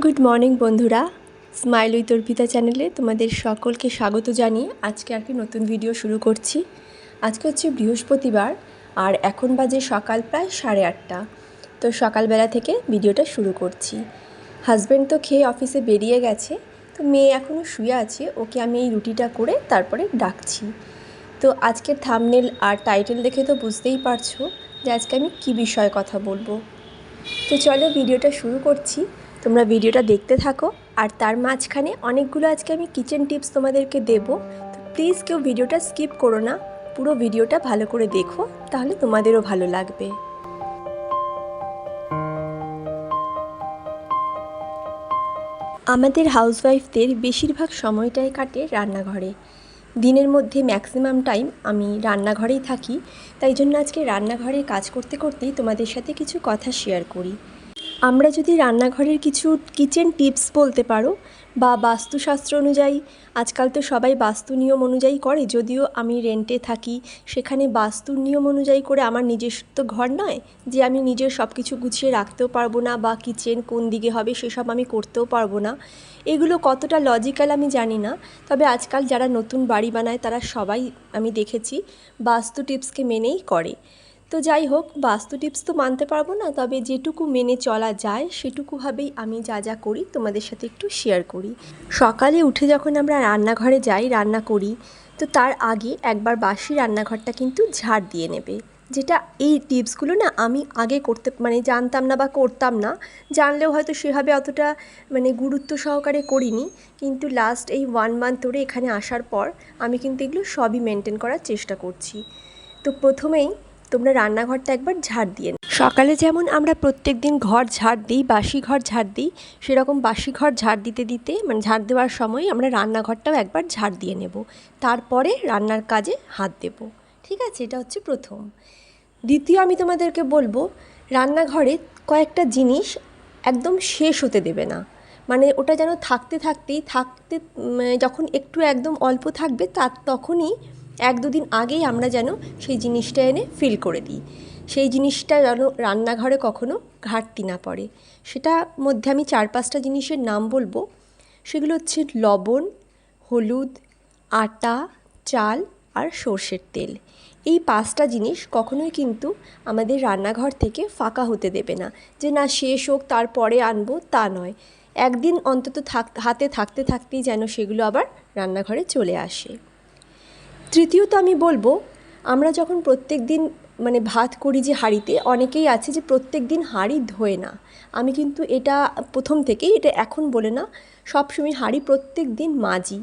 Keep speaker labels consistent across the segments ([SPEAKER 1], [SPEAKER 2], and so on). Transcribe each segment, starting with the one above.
[SPEAKER 1] Good morning বন্ধুরা, smile with Arpita চ্যানেলে তোমাদের সকলকে স্বাগত জানিয়ে আজকে আর কি নতুন ভিডিও শুরু করছি। আজকে হচ্ছে বৃহস্পতিবার আর এখন বাজে সকাল প্রায় 8:30। তো সকালবেলা থেকে ভিডিওটা শুরু করছি। হাজব্যান্ড তো খেয়ে অফিসে বেরিয়ে গেছে, তো মেয়ে এখনও শুয়ে আছে, ওকে আমি এই রুটিটা করে তারপরে ডাকছি। তো আজকের থাম্বনেল আর টাইটেল দেখে তো বুঝতেই পারছো যে আজকে আমি কী বিষয়ে কথা বলবো। তো চলো ভিডিওটা শুরু করছি, তোমরা ভিডিওটা দেখতে থাকো। আর তার মাঝখানে অনেকগুলো আজকে আমি কিচেন টিপস তোমাদেরকে দেবো, তো প্লিজ কেউ ভিডিওটা স্কিপ করো না, পুরো ভিডিওটা ভালো করে দেখো, তাহলে তোমাদেরও ভালো লাগবে। আমাদের হাউসওয়াইফদের বেশিরভাগ সময়টাই কাটে রান্নাঘরে। দিনের মধ্যে ম্যাক্সিমাম টাইম আমি রান্নাঘরেই থাকি, তাই জন্য আজকে রান্নাঘরে কাজ করতে করতেই তোমাদের সাথে কিছু কথা শেয়ার করি। আমরা যদি রান্নাঘরের কিছু কিচেন টিপস বলতে পারো, বা বাস্তুশাস্ত্র অনুযায়ী, আজকাল তো সবাই বাস্তু নিয়ম অনুযায়ী করে, যদিও আমি রেন্টে থাকি, সেখানে বাস্তুর নিয়ম অনুযায়ী করে আমার নিজস্ব ঘর নয় যে আমি নিজের সব কিছু গুছিয়ে রাখতেও পারবো না, বা কিচেন কোন দিকে হবে সেসব আমি করতেও পারবো না। এগুলো কতটা লজিক্যাল আমি জানি না, তবে আজকাল যারা নতুন বাড়ি বানায় তারা সবাই আমি দেখেছি বাস্তু টিপসকে মেনেই করে। তো যাই হোক, বাস্তু টিপস তো মানতে পারবো না, তবে যেটুকু মেনে চলা যায় সেটুকুভাবেই আমি যা যা করি তোমাদের সাথে একটু শেয়ার করি। সকালে উঠে যখন আমরা রান্নাঘরে যাই রান্না করি, তো তার আগে একবার বাসি রান্নাঘরটা কিন্তু ঝাড় দিয়ে নেবে। যেটা এই টিপসগুলো না আমি আগে করতে জানতাম না বা করতাম না, জানলেও হয়তো সেভাবে অতটা গুরুত্ব সহকারে করিনি, কিন্তু লাস্ট এই 1 মান্থ ধরে এখানে আসার পর আমি কিন্তু এগুলো সবই মেনটেন করার চেষ্টা করছি। তো প্রথমেই তোমরা রান্নাঘরটা একবার ঝাড় দিয়ে নাও। সকালে যেমন আমরা প্রত্যেক দিন ঘর ঝাড় দিই, বাসি ঘর ঝাড় দিই, সেরকম বাসি ঘর ঝাড় দিতে দিতে ঝাড় দেওয়ার সময় আমরা রান্নাঘরটাও একবার ঝাড় দিয়ে নেব, তারপরে রান্নার কাজে হাত দেব। ঠিক আছে, এটা হচ্ছে প্রথম। দ্বিতীয়, আমি তোমাদেরকে বলবো রান্নাঘরে কয়েকটা জিনিস একদম শেষ হতে দেবে না, ওটা যেন থাকতে যখন একটু একদম অল্প থাকবে তার তখনই 1-2 দিন আগেই আমরা যেন সেই জিনিসটা এনে ফিল করে দিই। সেই জিনিসটা যেন রান্নাঘরে কখনো ঘাটতি না পড়ে। সেটার মধ্যে আমি 4-5টা জিনিসের নাম বলবো। সেগুলো হচ্ছে লবণ, হলুদ, আটা, চাল আর সর্ষের তেল। এই 5টা জিনিস কখনোই কিন্তু আমাদের রান্নাঘর থেকে ফাঁকা হতে দেবে না, যে না শেষ হোক তারপরে আনবো, তা নয়। একদিন অন্তত হাতে থাকতে থাকতেই যেন সেগুলো আবার রান্নাঘরে চলে আসে। তৃতীয়ত আমি বলবো, আমরা যখন প্রত্যেক দিন ভাত করি যে হাঁড়িতে, অনেকেই আছে যে প্রত্যেক দিন হাঁড়ি ধোয় না। আমি কিন্তু এটা প্রথম থেকেই, এটা এখন বলে না, সবসময় হাঁড়ি প্রত্যেক দিন মাজি।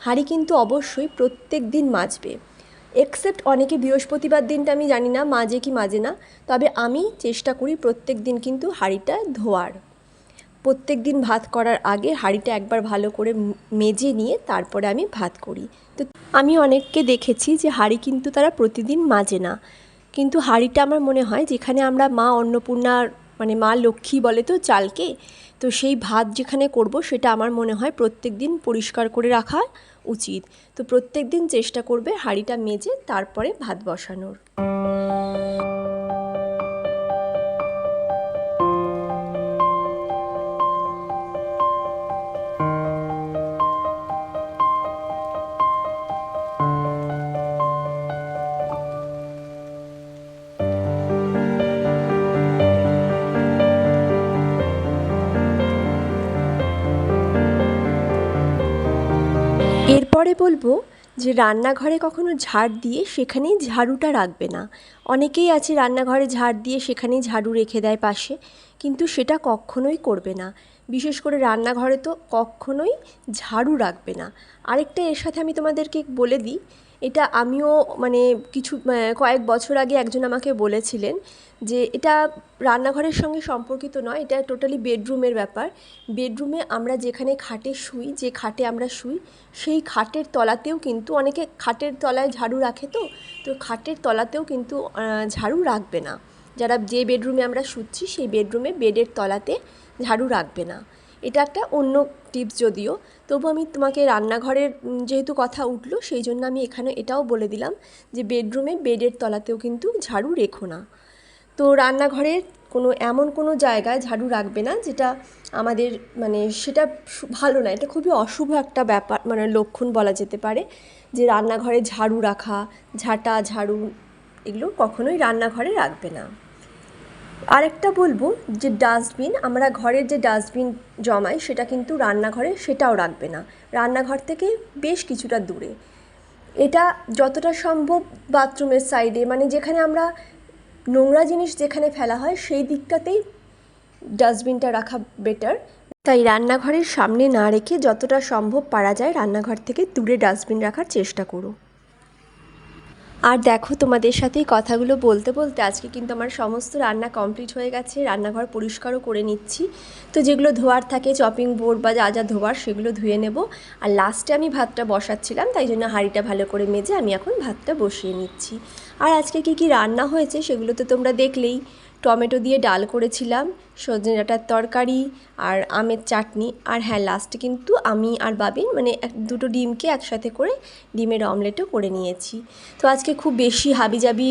[SPEAKER 1] হাঁড়ি কিন্তু অবশ্যই প্রত্যেক দিন মাজবে, এক্সেপ্ট অনেকে বৃহস্পতিবার দিনটা আমি জানি না মাজে কি মাজে না, তবে আমি চেষ্টা করি প্রত্যেক দিন কিন্তু হাঁড়িটা ধোয়ার। প্রত্যেক দিন ভাত করার আগে হাঁড়িটা একবার ভালো করে মেজে নিয়ে তারপরে আমি ভাত করি। তো আমি অনেককে দেখেছি যে হাঁড়ি কিন্তু তারা প্রতিদিন মাজে না, কিন্তু হাঁড়িটা আমার মনে হয় যেখানে আমরা মা অন্নপূর্ণার মা লক্ষ্মী বলে তো চালকে, তো সেই ভাত যেখানে করব সেটা আমার মনে হয় প্রত্যেক দিন পরিষ্কার করে রাখা উচিত। তো প্রত্যেক দিন চেষ্টা করবে হাঁড়িটা মেজে তারপরে ভাত বসানোর। এরপরে বলবো যে রান্নাঘরে কখনো ঝাড় দিয়ে সেখানেই ঝাড়ুটা রাখবে না। অনেকেই আছে রান্নাঘরে ঝাড় দিয়ে সেখানেই ঝাড়ু রেখে দেয় পাশে, কিন্তু সেটা কখনোই করবে না। বিশেষ করে রান্নাঘরে তো কখনোই ঝাড়ু রাখবে না। আরেকটা এর সাথে আমি তোমাদেরকে বলে দিই, এটা আমিও কিছু কয়েক বছর আগে একজন আমাকে বলেছিলেন যে এটা রান্নাঘরের সঙ্গে সম্পর্কিত নয়, এটা টোটালি বেডরুমের ব্যাপার। বেডরুমে আমরা যেখানে খাটে শুই, যে খাটে আমরা শুই, সেই খাটের তলাতেও কিন্তু অনেকে খাটের তলায় ঝাড়ু রাখে, তো খাটের তলাতেও কিন্তু ঝাড়ু রাখবে না। যারা যে বেডরুমে আমরা শুচ্ছি সেই বেডরুমে বেডের তলাতে ঝাড়ু রাখবে না। এটা একটা অন্য টিপস যদিও, তবু আমি তোমাকে রান্নাঘরের যেহেতু কথা উঠলো সেই জন্য আমি এখানে এটাও বলে দিলাম যে বেডরুমে বেডের তলাতেও কিন্তু ঝাড়ু রেখো না। তো রান্নাঘরের এমন কোনো জায়গায় ঝাড়ু রাখবে না যেটা আমাদের সেটা ভালো না, এটা খুবই অশুভ একটা ব্যাপার, লক্ষণ বলা যেতে পারে, যে রান্নাঘরে ঝাড়ু রাখা, ঝাড়ু এগুলো কখনোই রান্নাঘরে রাখবে না। আরেকটা বলবো যে ডাস্টবিন, আমরা ঘরের যে ডাস্টবিন জমাই সেটা কিন্তু রান্নাঘরে সেটাও রাখবে না, রান্নাঘর থেকে বেশ কিছুটা দূরে। এটা যতটা সম্ভব বাথরুমের সাইডে, যেখানে আমরা নোংরা জিনিস যেখানে ফেলা হয় সেই দিকটাতেই ডাস্টবিনটা রাখা বেটার। তাই রান্নাঘরের সামনে না রেখে যতটা সম্ভব পারা যায় রান্নাঘর থেকে দূরে ডাস্টবিন রাখার চেষ্টা করো। আর দেখো, তোমাদের সাথে এই কথাগুলো বলতে বলতে আজকে কিন্তু আমার সমস্ত রান্না কমপ্লিট হয়ে গেছে, রান্নাঘর পরিষ্কারও করে নিচ্ছি। তো যেগুলো ধোয়ার থাকে, চপিং বোর্ড বা যা যা ধোয়ার সেগুলো ধুয়ে নেব। আর লাস্টে আমি ভাতটা বসাচ্ছিলাম, তাই জন্য হাঁড়িটা ভালো করে মেজে আমি এখন ভাতটা বসিয়ে নিচ্ছি। আর আজকে কী রান্না হয়েছে সেগুলো তো তোমরা দেখলেই। টমেটো দিয়ে ডাল করেছিলাম, সজনে ডাঁটার তরকারি আর আমের চাটনি। আর হ্যাঁ, লাস্টে কিন্তু আমি আর বাবি দুটো ডিমকে একসাথে করে ডিমের অমলেটও করে নিয়েছি। তো আজকে খুব বেশি হাবিজাবি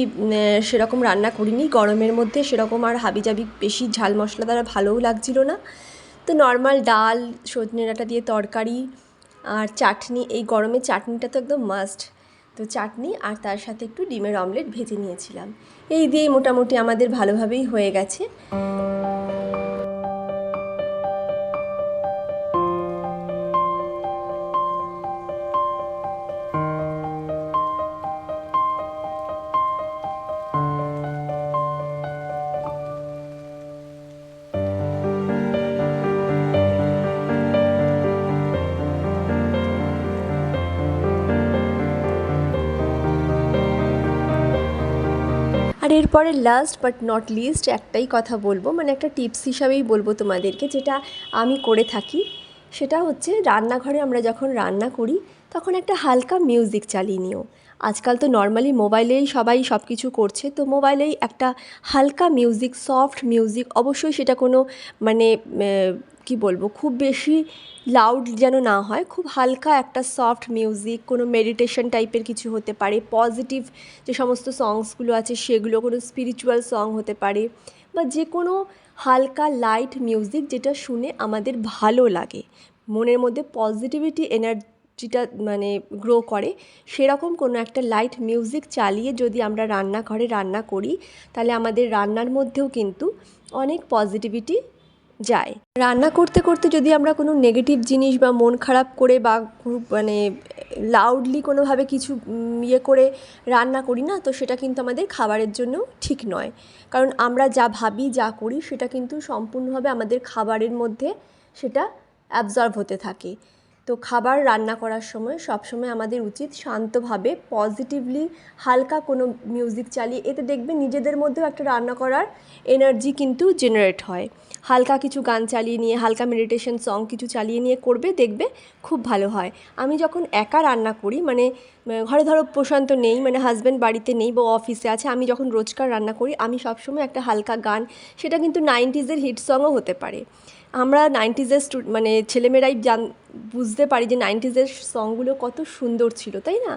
[SPEAKER 1] সেরকম রান্না করিনি, গরমের মধ্যে সেরকম আর হাবিজাবি বেশি ঝাল মশলা দ্বারা ভালোও লাগছিল না। তো নর্মাল ডাল, সজনে ডাঁটা দিয়ে তরকারি আর চাটনি, এই গরমে চাটনিটা তো একদম মাস্ট। তো চাটনি আর তার সাথে একটু ডিমের অমলেট ভেজে নিয়েছিলাম। এই দিয়েই মোটামুটি আমাদের ভালোভাবেই হয়ে গেছে। আর এরপরে লাস্ট বাট নট লিস্ট একটাই কথা বলবো, একটা টিপস হিসাবেই বলবো তোমাদেরকে, যেটা আমি করে থাকি। সেটা হচ্ছে, রান্নাঘরে আমরা যখন রান্না করি তখন একটা হালকা মিউজিক চালিয়ে নিও। আজকাল তো নর্মালি মোবাইলেই সবাই সব কিছু করছে, তো মোবাইলেই একটা হালকা মিউজিক, সফট মিউজিক, অবশ্যই সেটা কোনো কি বলবো, খুব বেশি লাউড যেন না হয়, খুব হালকা একটা সফট মিউজিক, কোনো মেডিটেশন টাইপের কিছু হতে পারে, পজিটিভ যে সমস্ত সংসগুলো আছে সেগুলো, কোনো স্পিরিচুয়াল সং হতে পারে, বা যে কোনো হালকা লাইট মিউজিক যেটা শুনে আমাদের ভালো লাগে, মনের মধ্যে পজিটিভিটি এনার্জিটা গ্রো করে, সেরকম কোনো একটা লাইট মিউজিক চালিয়ে যদি আমরা রান্নাঘরে রান্না করি, তাহলে আমাদের রান্নার মধ্যেও কিন্তু অনেক পজিটিভিটি যায়। রান্না করতে করতে যদি আমরা কোনো নেগেটিভ জিনিস বা মন খারাপ করে বা খুব লাউডলি কোনোভাবে কিছু করে রান্না করি না, তো সেটা কিন্তু আমাদের খাবারের জন্য ঠিক নয়। কারণ আমরা যা ভাবি, যা করি, সেটা কিন্তু সম্পূর্ণভাবে আমাদের খাবারের মধ্যে সেটা অ্যাবজর্ব হতে থাকে। তো খাবার রান্না করার সময় সবসময় আমাদের উচিত শান্তভাবে, পজিটিভলি, হালকা কোনো মিউজিক চালিয়ে, এতে দেখবে নিজেদের মধ্যেও একটা রান্না করার এনার্জি কিন্তু জেনারেট হয়। হালকা কিছু গান চালিয়ে নিয়ে, হালকা মেডিটেশন সং কিছু চালিয়ে নিয়ে করবে, দেখবে খুব ভালো হয়। আমি যখন একা রান্না করি, ঘরে ধরো প্রশান্ত নেই, হাজব্যান্ড বাড়িতে নেই বা অফিসে আছে, আমি যখন রোজকার রান্না করি, আমি সবসময় একটা হালকা গান, সেটা কিন্তু 90s হিট সংও হতে পারে। আমরা 90s ছেলেমেয়েরাই বুঝতে পারি যে 90s সংগুলো কত সুন্দর ছিল, তাই না?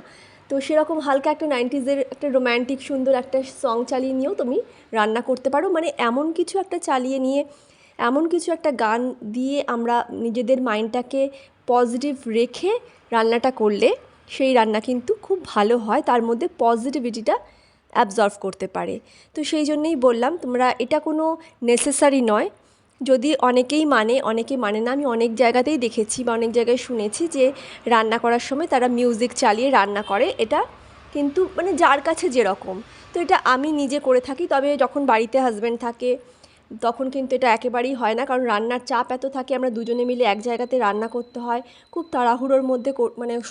[SPEAKER 1] তো সেরকম হালকা একটা 90s একটা রোম্যান্টিক সুন্দর একটা সং চালিয়ে নিয়েও তুমি রান্না করতে পারো। এমন কিছু একটা চালিয়ে নিয়ে, এমন কিছু একটা গান দিয়ে আমরা নিজেদের মাইন্ডটাকে পজিটিভ রেখে রান্নাটা করলে সেই রান্না কিন্তু খুব ভালো হয়, তার মধ্যে পজিটিভিটিটা অ্যাবজর্ব করতে পারে। তো সেই জন্যই বললাম, তোমরা, এটা কোনো নেসেসারি নয়। যদি অনেকেই অনেকে মানে না, আমি অনেক জায়গাতেই দেখেছি বা অনেক জায়গায় শুনেছি যে রান্না করার সময় তারা মিউজিক চালিয়ে রান্না করে। এটা কিন্তু যার কাছে যেরকম, তো এটা আমি নিজে করে থাকি। তবে যখন বাড়িতে হাজব্যান্ড থাকে তখন কিন্তু এটা একেবারেই হয় না, কারণ রান্নার চাপ এত থাকে, আমরা দুজনে মিলে এক জায়গাতে রান্না করতে হয়, খুব তাড়াহুড়োর মধ্যে,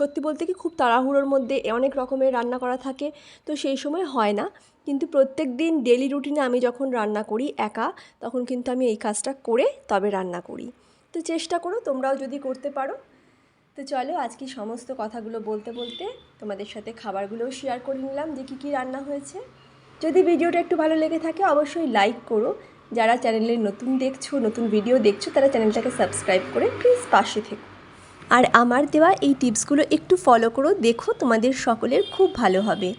[SPEAKER 1] সত্যি বলতে কি খুব তাড়াহুড়োর মধ্যে অনেক রকমের রান্না করা থাকে, তো সেই সময় হয় না। কিন্তু প্রত্যেক দিন ডেলি রুটিনে আমি যখন রান্না করি একা, তখন কিন্তু আমি এই কাজটা করে তবে রান্না করি। তো চেষ্টা করো তোমরাও যদি করতে পারো। তো চলো, আজকে সমস্ত কথাগুলো বলতে বলতে তোমাদের সাথে খাবারগুলোও শেয়ার করে নিলাম যে কী রান্না হয়েছে। যদি ভিডিওটা একটু ভালো লেগে থাকে অবশ্যই লাইক করো। যারা চ্যানেলে নতুন ভিডিও দেখছো, তারা চ্যানেলটাকে সাবস্ক্রাইব করে প্লিজ পাশে থেকো। আর আমার দেওয়া এই টিপসগুলো একটু ফলো করো, দেখো তোমাদের সকলের খুব ভালো হবে।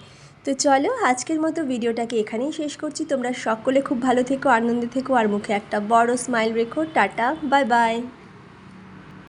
[SPEAKER 1] তো চলো আজকের মতো ভিডিওটাকে এখানেই শেষ করছি। তোমরা সকলে খুব ভালো থেকো, আনন্দে থেকো আর মুখে একটা বড় স্মাইল রেখো। Tata, bye bye.